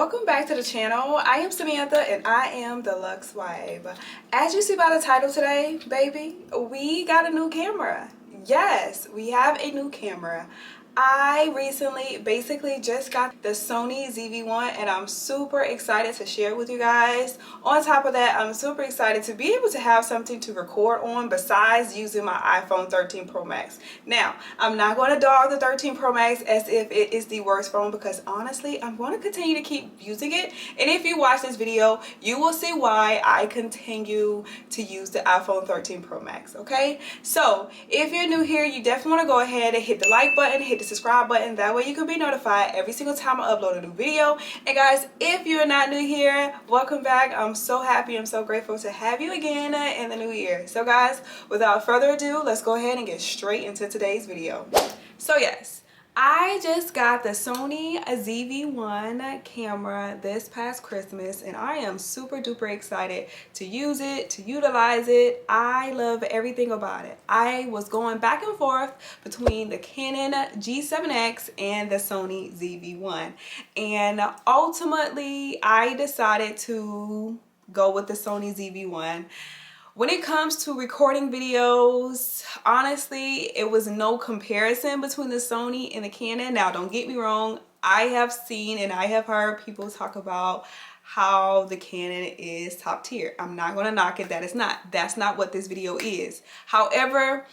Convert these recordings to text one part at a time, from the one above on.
welcome back to the channel. I am Samantha and I am the Luxe Wife. As you see by the title today, baby, we got a new camera. Yes, we have a new camera. I recently basically just got the Sony ZV-1 and I'm super excited to share it with you guys. On top of that, I'm super excited to be able to have something to record on besides using my iPhone 13 Pro Max. Now, I'm not going to dog the 13 Pro Max as if it is the worst phone because honestly, I'm going to continue to keep using it. And if you watch this video, you will see why I continue to use the iPhone 13 Pro Max, okay? So, if you're new here, you definitely want to go ahead and hit the like button, hit the subscribe button. That way you can be notified every single time I upload a new video. And guys, if you're not new here, welcome back. I'm so happy, I'm so grateful to have you again in the new year. So guys, without further ado, let's go ahead and get straight into today's video. So yes, I just got the Sony ZV-1 camera this past Christmas and I am super duper excited to use it, to utilize it. I love everything about it. I was going back and forth between the Canon G7X and the Sony ZV-1 and ultimately I decided to go with the Sony ZV-1. When it comes to recording videos, honestly, it was no comparison between the Sony and the Canon. Now, don't get me wrong. I have seen and I have heard people talk about how the Canon is top tier. I'm not going to knock it. That is not. That's not what this video is. However,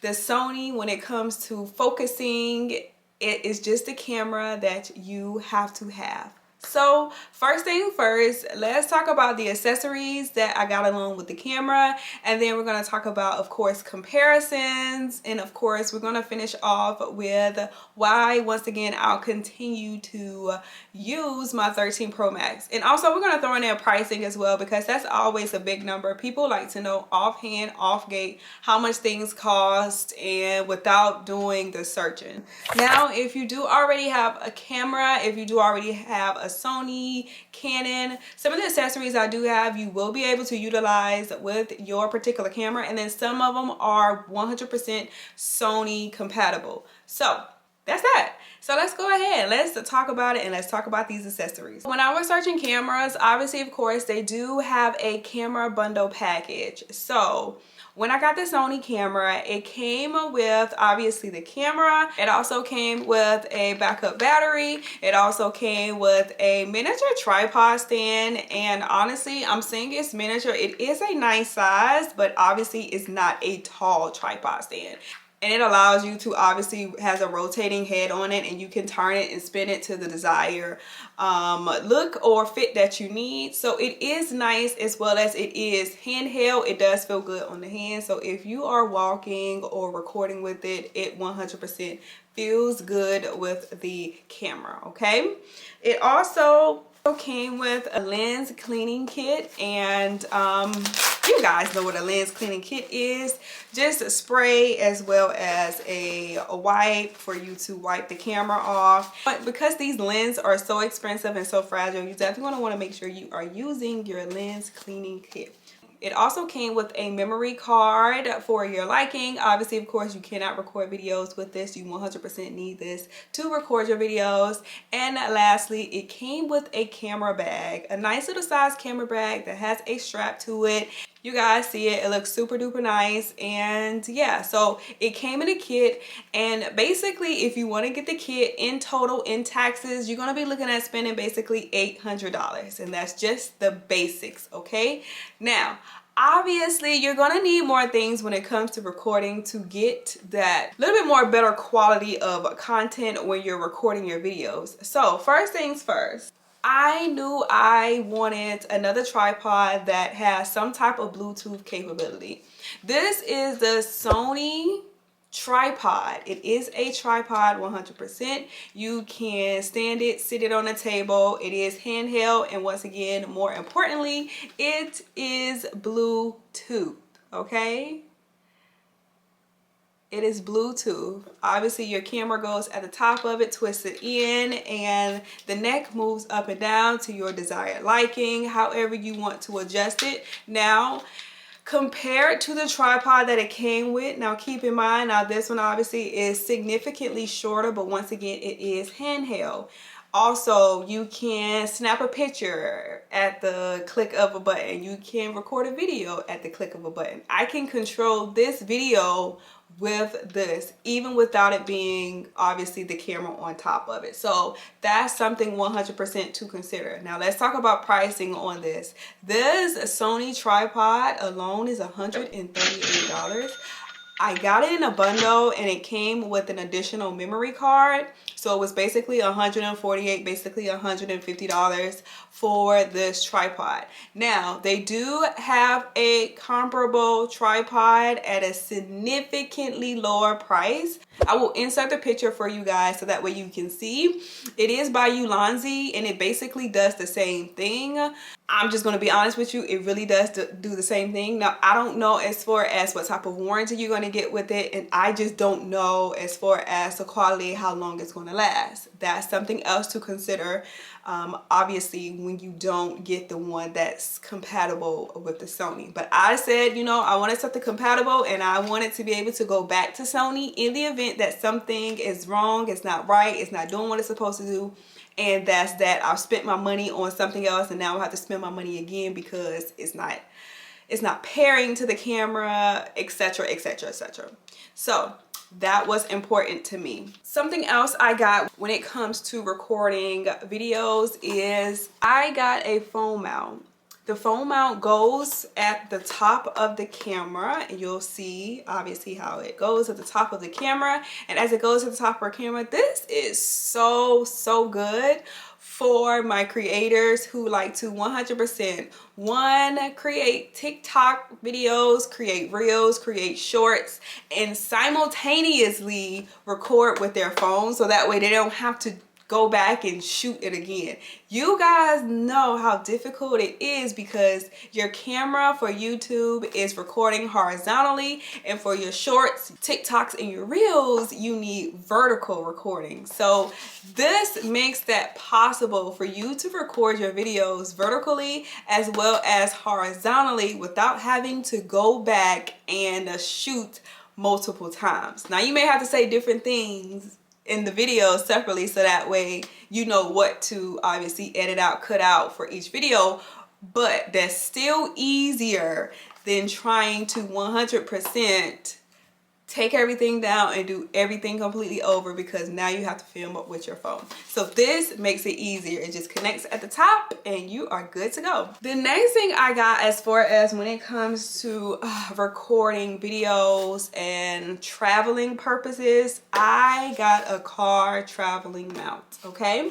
the Sony, when it comes to focusing, it is just a camera that you have to have. So first thing first, let's talk about the accessories that I got along with the camera, and then we're going to talk about, of course, comparisons, and of course we're going to finish off with why once again I'll continue to use my 13 Pro Max. And also we're going to throw in there pricing as well because that's always a big number. People like to know offhand, off gate, how much things cost and without doing the searching. Now, if you do already have a camera, if you do already have a Sony, Canon, some of the accessories I do have you will be able to utilize with your particular camera, and then some of them are 100% Sony compatible. So that's that. So let's go ahead, let's talk about it and let's talk about these accessories. When I was searching cameras, obviously of course they do have a camera bundle package. So when I got the Sony camera, it came with obviously the camera. It also came with a backup battery. It also came with a miniature tripod stand. And honestly, I'm saying it's miniature. It is a nice size, but obviously it's not a tall tripod stand. And it allows you to, obviously has a rotating head on it and you can turn it and spin it to the desired look or fit that you need. So it is nice as well as it is handheld. It does feel good on the hand. So if you are walking or recording with it, it 100% feels good with the camera, okay? It also came with a lens cleaning kit, and you guys know what a lens cleaning kit is. Just a spray as well as a wipe for you to wipe the camera off. But because these lenses are so expensive and so fragile, you definitely want to make sure you are using your lens cleaning kit. It also came with a memory card for your liking. Obviously, of course, you cannot record videos with this. You 100% need this to record your videos. And lastly, it came with a camera bag, a nice little size camera bag that has a strap to it. You guys see it, it looks super duper nice. And yeah, so it came in a kit, and basically if you want to get the kit in total in taxes, you're going to be looking at spending basically $800, and that's just the basics, okay? Now obviously you're going to need more things when it comes to recording to get that little bit more better quality of content when you're recording your videos. So first things first, I knew I wanted another tripod that has some type of Bluetooth capability. This is the Sony tripod. It is a tripod 100%. You can stand it, sit it on a table. It is handheld, and once again, more importantly, it is Bluetooth, okay? It is Bluetooth. Obviously your camera goes at the top of it, twisted in, and the neck moves up and down to your desired liking, however you want to adjust it. Now, compared to the tripod that it came with, now keep in mind, now this one obviously is significantly shorter, but once again, it is handheld. Also, you can snap a picture at the click of a button. You can record a video at the click of a button. I can control this video with this, even without it being obviously the camera on top of it. So that's something 100% to consider. Now let's talk about pricing on this. This Sony tripod alone is $138. I got it in a bundle and it came with an additional memory card. So it was basically $148, basically $150 for this tripod. Now, they do have a comparable tripod at a significantly lower price. I will insert the picture for you guys so that way you can see. It is by Ulanzi and it basically does the same thing. I'm just going to be honest with you, it really does do the same thing. Now, I don't know as far as what type of warranty you're going to get with it, and I just don't know as far as the quality, how long it's going to last. That's something else to consider, obviously, when you don't get the one that's compatible with the Sony. But I said, you know, I wanted something compatible, and I wanted to be able to go back to Sony in the event that something is wrong, it's not right, it's not doing what it's supposed to do. And that's that. I've spent my money on something else and now I have to spend my money again because it's not pairing to the camera, etc, etc, etc. So that was important to me. Something else I got when it comes to recording videos is I got a phone mount. The phone mount goes at the top of the camera, and you'll see obviously how it goes at the top of the camera. And as it goes at the top of our camera, this is so good for my creators who like to 100% create TikTok videos, create reels, create shorts, and simultaneously record with their phone, so that way they don't have to go back and shoot it again. You guys know how difficult it is because your camera for YouTube is recording horizontally, and for your shorts, TikToks, and your reels, you need vertical recording. So this makes that possible for you to record your videos vertically as well as horizontally without having to go back and shoot multiple times. Now you may have to say different things in the video separately so that way you know what to obviously edit out, cut out for each video, but that's still easier than trying to 100% take everything down and do everything completely over, because now you have to film up with your phone. So this makes it easier. It just connects at the top and you are good to go. The next thing I got as far as when it comes to recording videos and traveling purposes, I got a car traveling mount, okay?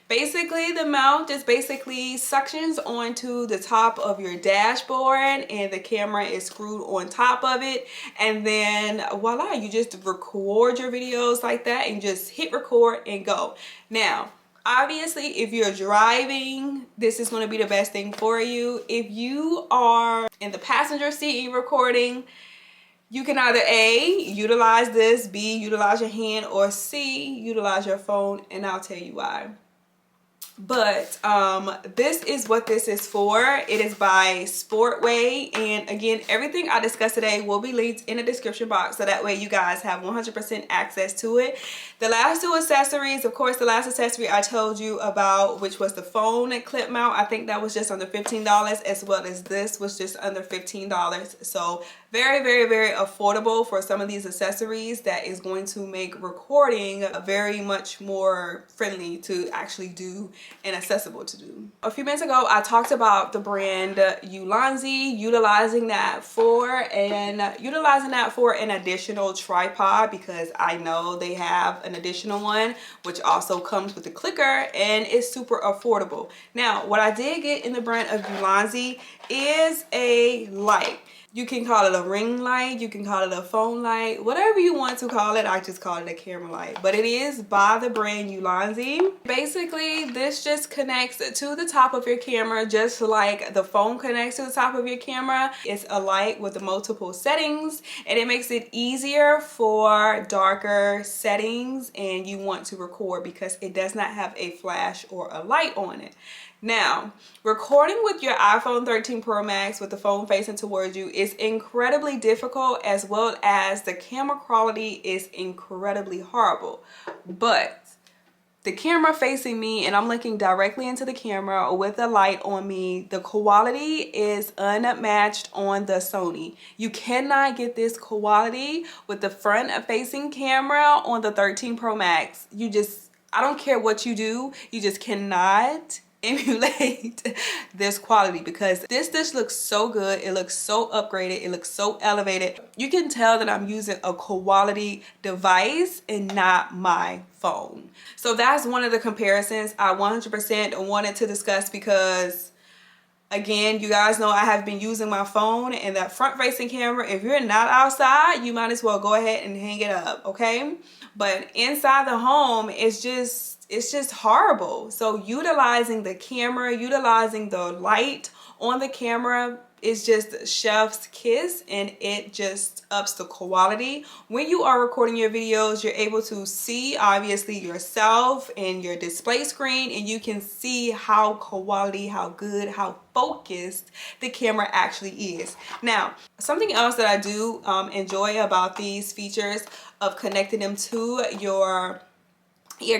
Basically, the mount just basically suctions onto the top of your dashboard and the camera is screwed on top of it. And then voila, you just record your videos like that and just hit record and go. Now, obviously, if you're driving, this is going to be the best thing for you. If you are in the passenger seat and recording, you can either A, utilize this, B, utilize your hand, or C, utilize your phone, and I'll tell you why. But this is what this is for. It is by Sportway, and again, everything I discussed today will be linked in the description box so that way you guys have 100% access to it. The last two accessories, of course, the last accessory I told you about, which was the phone clip mount, I think that was just under $15, as well as this was just under $15. So very affordable for some of these accessories. That is going to make recording very much more friendly to actually do and accessible to do. A few minutes ago I talked about the brand Ulanzi, utilizing that for an additional tripod, because I know they have an additional one which also comes with a clicker and is super affordable. Now, what I did get in the brand of Ulanzi is a light. You can call it a ring light, you can call it a phone light, whatever you want to call it. I just call it a camera light, but it is by the brand Ulanzi. Basically, this just connects to the top of your camera just like the phone connects to the top of your camera. It's a light with multiple settings, and it makes it easier for darker settings and you want to record, because it does not have a flash or a light on it. Now, recording with your iPhone 13 Pro Max with the phone facing towards you is incredibly difficult, as well as the camera quality is incredibly horrible. But the camera facing me and I'm looking directly into the camera with the light on me, the quality is unmatched on the Sony. You cannot get this quality with the front facing camera on the 13 Pro Max. I don't care what you do, you just cannot emulate this quality, because this dish looks so good. It looks so upgraded. It looks so elevated. You can tell that I'm using a quality device and not my phone. So that's one of the comparisons I 100% wanted to discuss, because again, you guys know I have been using my phone, and that front facing camera, if you're not outside, you might as well go ahead and hang it up, okay? But inside the home, it's just horrible. So utilizing the camera, utilizing the light on the camera is just chef's kiss, and it just ups the quality. When you are recording your videos, you're able to see obviously yourself and your display screen, and you can see how quality, how good, how focused the camera actually is. Now, something else that I do enjoy about these features of connecting them to your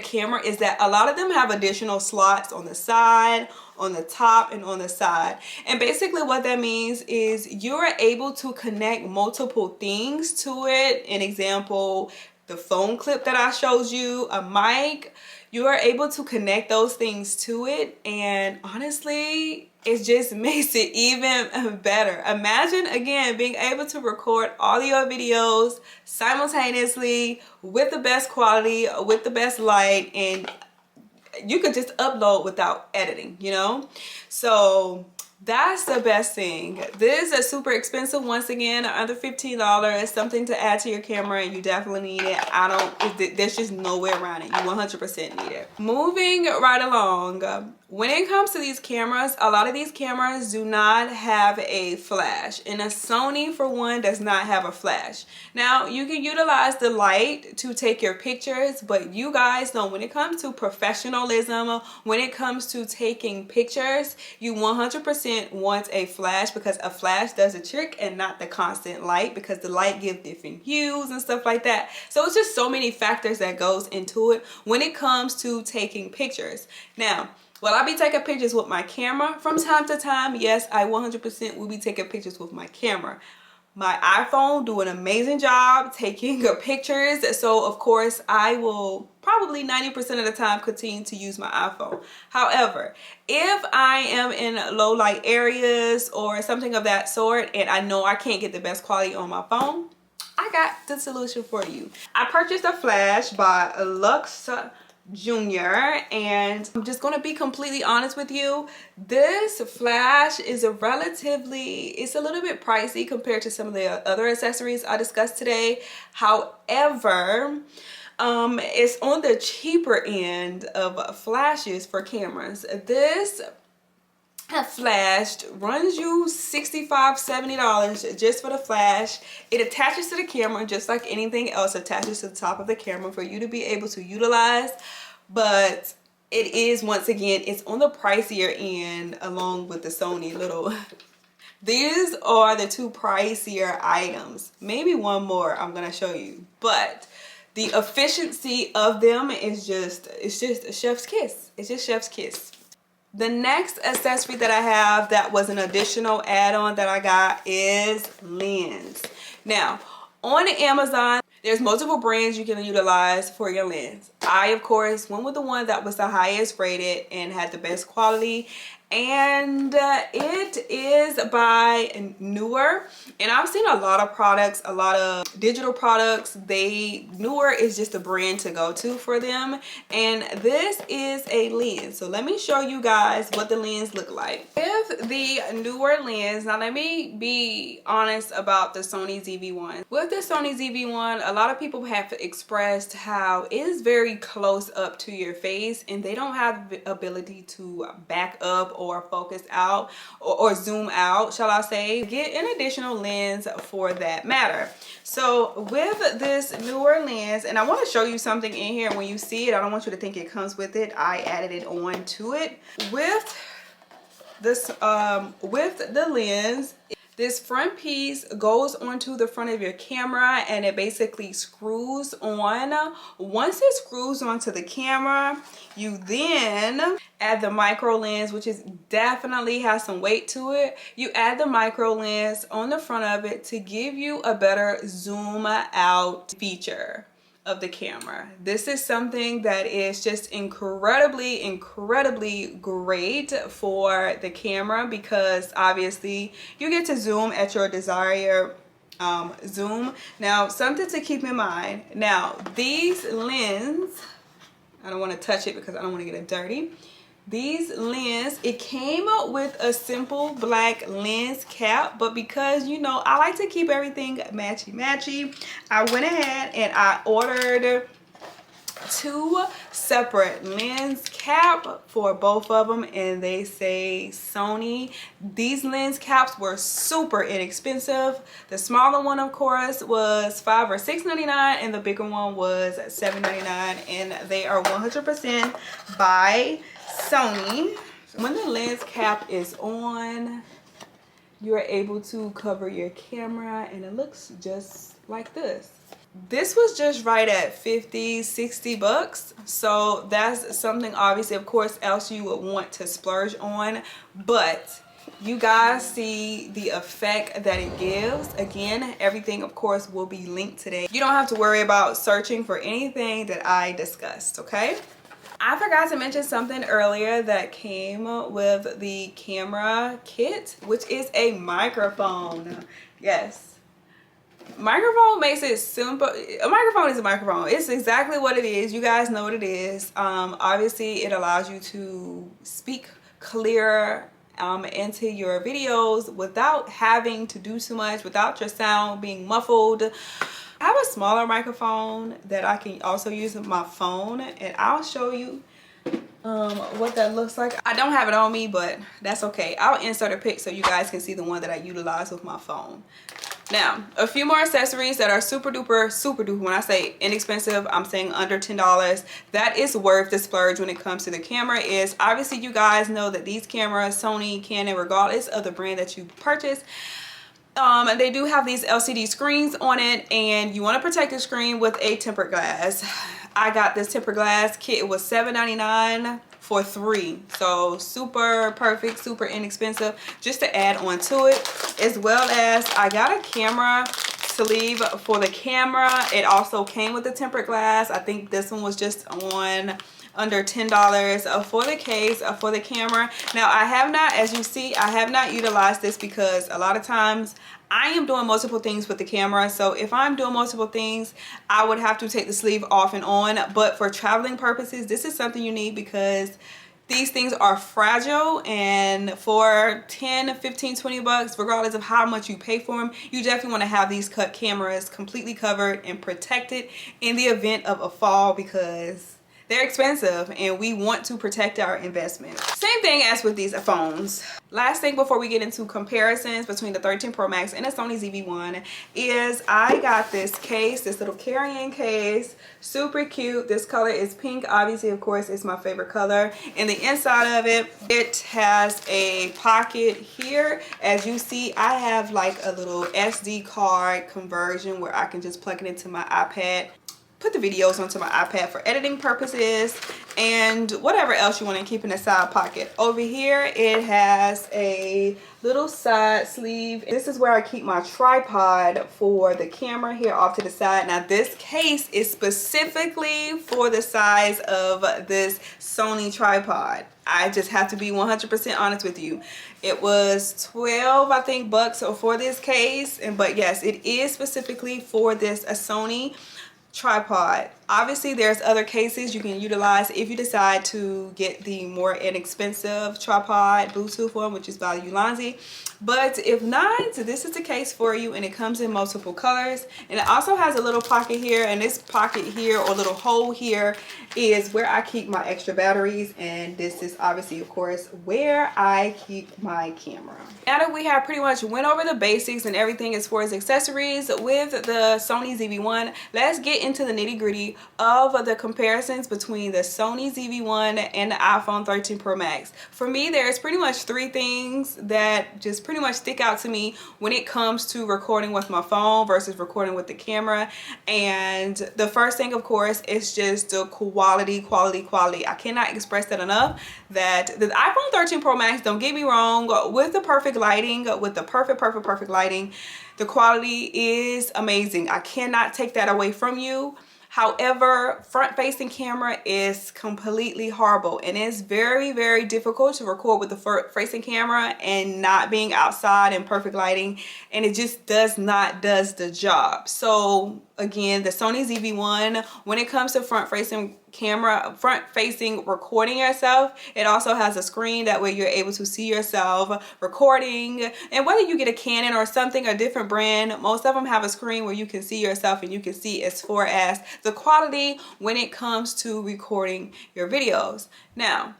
camera is that a lot of them have additional slots on the side, on the top, and on the side. And basically what that means is you're able to connect multiple things to it. An example, the phone clip that I showed you, a mic, you are able to connect those things to it, and honestly, it just makes it even better. Imagine, again, being able to record all your videos simultaneously with the best quality, with the best light, and you could just upload without editing, you know? So that's the best thing. This is super expensive, once again, under $15, something to add to your camera, and you definitely need it. There's just no way around it. You 100% need it. Moving right along, when it comes to these cameras, a lot of these cameras do not have a flash, and a Sony, for one, does not have a flash. Now, you can utilize the light to take your pictures, but you guys know when it comes to professionalism, when it comes to taking pictures, you 100% want a flash, because a flash does a trick and not the constant light, because the light gives different hues and stuff like that. So it's just so many factors that goes into it when it comes to taking pictures. Now, will I be taking pictures with my camera from time to time? Yes, I 100% will be taking pictures with my camera. My iPhone do an amazing job taking pictures, so of course I will probably 90% of the time continue to use my iPhone. However, if I am in low light areas or something of that sort, and I know I can't get the best quality on my phone, I got the solution for you. I purchased a flash by Lux Jr., and I'm just gonna be completely honest with you. This flash is it's a little bit pricey compared to some of the other accessories I discussed today. However, it's on the cheaper end of flashes for cameras. This flash runs you $65–70 just for the flash. It attaches to the camera just like anything else attaches to the top of the camera for you to be able to utilize, but it is, once again, it's on the pricier end along with the Sony little. These are the two pricier items, maybe one more I'm gonna show you, but the efficiency of them is it's just a chef's kiss. It's just chef's kiss. The next accessory that I have that was an additional add-on that I got is lens. Now, on Amazon, there's multiple brands you can utilize for your lens. I, of course, went with the one that was the highest rated and had the best quality, and it is by Newer. And I've seen a lot of products, a lot of digital products. Newer is just a brand to go to for them, and this is a lens. So let me show you guys what the lens look like. With the Newer lens, now let me be honest about the Sony ZV-1. With the Sony ZV-1, a lot of people have expressed how it is very close up to your face, and they don't have the ability to back up or focus out or zoom out, shall I say. Get an additional lens for that matter. So with this Newer lens, and I want to show you something in here. When you see it, I don't want you to think it comes with it. I added it on to it. With this with the lens, This front piece goes onto the front of your camera and it basically screws on. Once it screws onto the camera, you then add the micro lens, which is definitely has some weight to it. You add the micro lens on the front of it to give you a better zoom out feature of the camera. This is something that is just incredibly great for the camera because obviously you get to zoom at your desired zoom. Now, something to keep in mind. Now, these lens, I don't want to touch it because I don't want to get it dirty. These lens, it came up with a simple black lens cap, but because, you know, I like to keep everything matchy, I went ahead and I ordered 2 separate lens cap for both of them, and they say Sony. These lens caps were super inexpensive. The smaller one, of course, was $5 or $6.99, and the bigger one was $7.99, and they are 100% by Sony. When the lens cap is on, you're able to cover your camera and it looks just like this. This was just right at 50-60 bucks, so that's something obviously of course else you would want to splurge on, but you guys see the effect that it gives. Again, everything of course will be linked today. You don't have to worry about searching for anything that I discussed, okay? I forgot to mention something earlier that came with the camera kit, which is a microphone. Yes, microphone makes it simple. A microphone is a microphone. It's exactly what it is. You guys know what it is. Obviously it allows you to speak clear into your videos without having to do too much, without your sound being muffled. I have a smaller microphone that I can also use with my phone, and I'll show you what that looks like. I don't have it on me, but that's okay. I'll insert a pic so you guys can see the one that I utilize with my phone. Now, a few more accessories that are super duper. When I say inexpensive, I'm saying under $10. That is worth the splurge when it comes to the camera. Is obviously you guys know that these cameras, Sony, Canon, regardless of the brand that you purchase, they do have these LCD screens on it, and you want to protect the screen with a tempered glass. I got this tempered glass kit. It was $7.99 for 3, so super perfect, super inexpensive, just to add on to it. As well as I got a camera sleeve for the camera. It also came with the tempered glass. I think this one was just on under $10 for the case for the camera. Now, I have not, as you see, I have not utilized this because a lot of times I am doing multiple things with the camera. So if I'm doing multiple things, I would have to take the sleeve off and on. But for traveling purposes, this is something you need because these things are fragile, and for 10, 15, 20 bucks, regardless of how much you pay for them, you definitely want to have these cameras completely covered and protected in the event of a fall, because they're expensive and we want to protect our investment. Same thing as with these phones. Last thing before we get into comparisons between the 13 Pro Max and the Sony ZV-1 is I got this case, this little carrying case, super cute. This color is pink. Obviously, of course, it's my favorite color. And the inside of it, it has a pocket here. As you see, I have like a little SD card conversion where I can just plug it into my iPad, put the videos onto my iPad for editing purposes, and whatever else you want to keep in the side pocket. Over here, it has a little side sleeve. This is where I keep my tripod for the camera here off to the side. Now, this case is specifically for the size of this Sony tripod. I just have to be 100% honest with you. It was 12, I think, bucks for this case, but yes, it is specifically for this Sony tripod. Obviously, there's other cases you can utilize if you decide to get the more inexpensive tripod Bluetooth one, which is by Ulanzi. But if not, this is the case for you, and it comes in multiple colors. And it also has a little pocket here, and this pocket here, or little hole here, is where I keep my extra batteries. And this is obviously, of course, where I keep my camera. Now that we have pretty much went over the basics and everything as far as accessories with the Sony ZV-1, let's get into the nitty-gritty of the comparisons between the Sony ZV-1 and the iPhone 13 Pro Max. For me, there's pretty much three things that just pretty much stick out to me when it comes to recording with my phone versus recording with the camera. And the first thing, of course, is just the quality. I cannot express that enough, that the iPhone 13 Pro Max, don't get me wrong, with the perfect lighting, with the perfect lighting, the quality is amazing. I cannot take that away from you. However, front-facing camera is completely horrible, and it's very difficult to record with the front-facing camera and not being outside in perfect lighting, and it just does the job. So again, the Sony ZV-1, when it comes to front-facing camera, front-facing recording yourself, it also has a screen that way you're able to see yourself recording. And whether you get a Canon or something, a different brand, most of them have a screen where you can see yourself and you can see as far as the quality when it comes to recording your videos. Now,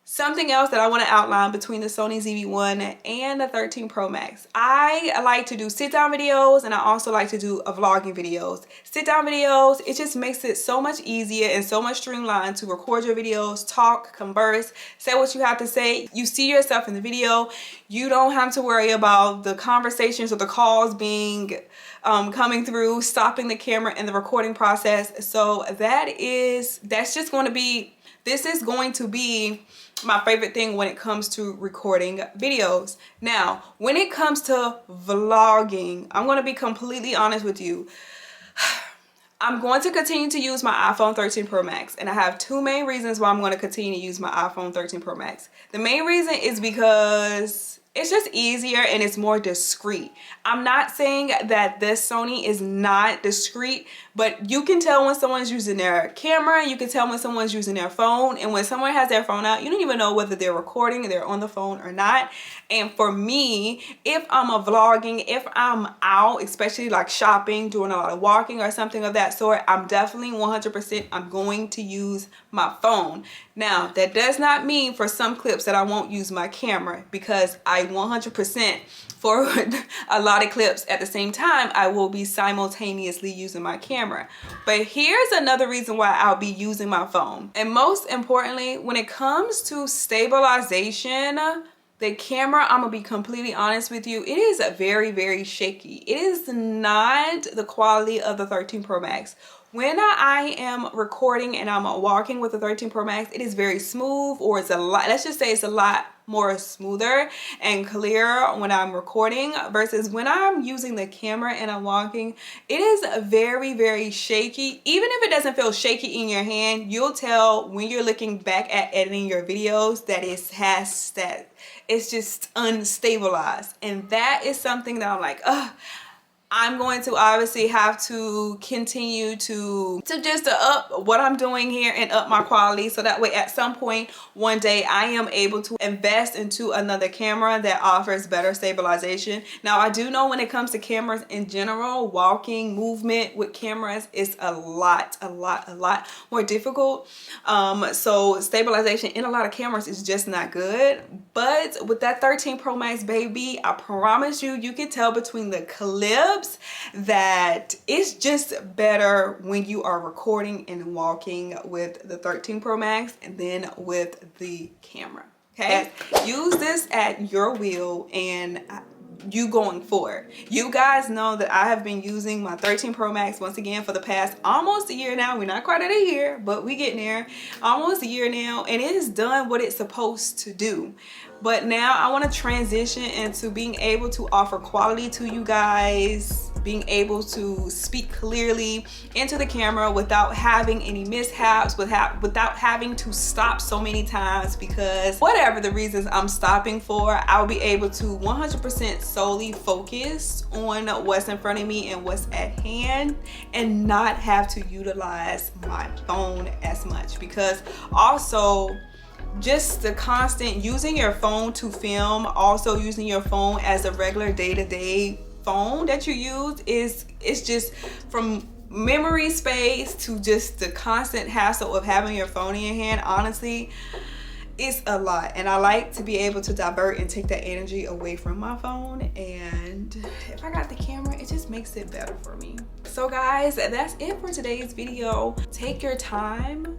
something else that I want to outline between the Sony ZV-1 and the 13 Pro Max. I like to do sit-down videos, and I also like to do vlogging videos. Sit-down videos, it just makes it so much easier and so much streamlined to record your videos, talk, converse, say what you have to say. You see yourself in the video. You don't have to worry about the conversations or the calls being coming through, stopping the camera in the recording process. So that's just going to be, this is going to be my favorite thing when it comes to recording videos. Now, when it comes to vlogging, I'm going to be completely honest with you. I'm going to continue to use my iPhone 13 Pro Max, and I have two main reasons why I'm going to continue to use my iPhone 13 Pro Max. The main reason is because it's just easier and it's more discreet. I'm not saying that this Sony is not discreet, but you can tell when someone's using their camera, you can tell when someone's using their phone, and when someone has their phone out, you don't even know whether they're recording, they're on the phone or not. And for me, if I'm vlogging, if I'm out, especially like shopping, doing a lot of walking or something of that sort, I'm definitely 100% I'm going to use my phone. Now, that does not mean for some clips that I won't use my camera, because I 100% for a lot of clips at the same time, I will be simultaneously using my camera. But here's another reason why I'll be using my phone. And most importantly, when it comes to stabilization, the camera, I'm gonna be completely honest with you, it is very shaky. It is not the quality of the 13 Pro Max. When I am recording and I'm walking with the 13 Pro Max, it is very smooth, or it's a lot, let's just say it's a lot more smoother and clear when I'm recording, versus when I'm using the camera and I'm walking, it is very shaky. Even if it doesn't feel shaky in your hand, you'll tell when you're looking back at editing your videos that it's just unstabilized. And that is something that I'm like, I'm going to obviously have to continue to just up what I'm doing here and up my quality, so that way at some point one day I am able to invest into another camera that offers better stabilization. Now, I do know when it comes to cameras in general, walking, movement with cameras is a lot more difficult. So stabilization in a lot of cameras is just not good. But with that 13 Pro Max, baby, I promise you, you can tell between the clips that it's just better when you are recording and walking with the 13 Pro Max and then with the camera. Okay, use this at your will and you going forward. You guys know that I have been using my 13 Pro Max once again for the past almost a year now. We're not quite at a year, but we getting there. Almost a year now, and it has done what it's supposed to do. But now I want to transition into being able to offer quality to you guys, being able to speak clearly into the camera without having any mishaps, without having to stop so many times, because whatever the reasons I'm stopping for, I'll be able to 100% solely focus on what's in front of me and what's at hand, and not have to utilize my phone as much. Because also, just the constant using your phone to film, also using your phone as a regular day-to-day phone that you use, it's just from memory space to just the constant hassle of having your phone in your hand. Honestly, it's a lot, and I like to be able to divert and take that energy away from my phone, and if I got the camera, it just makes it better for me. So guys, that's it for today's video. Take your time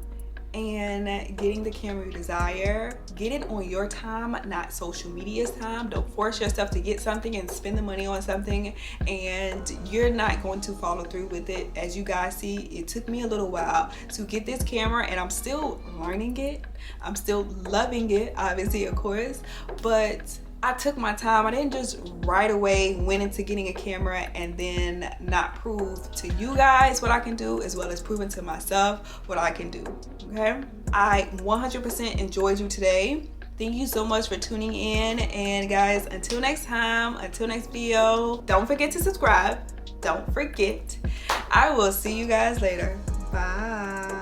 and getting the camera you desire. Get it on your time, not social media's time. Don't force yourself to get something and spend the money on something and you're not going to follow through with it. As you guys see, it took me a little while to get this camera, and I'm still learning it. I'm still loving it, obviously, of course, but I took my time. I didn't just right away went into getting a camera and then not prove to you guys what I can do, as well as proving to myself what I can do, okay? I 100% enjoyed you today. Thank you so much for tuning in, and guys, until next time, until next video, don't forget to subscribe. Don't forget. I will see you guys later. Bye.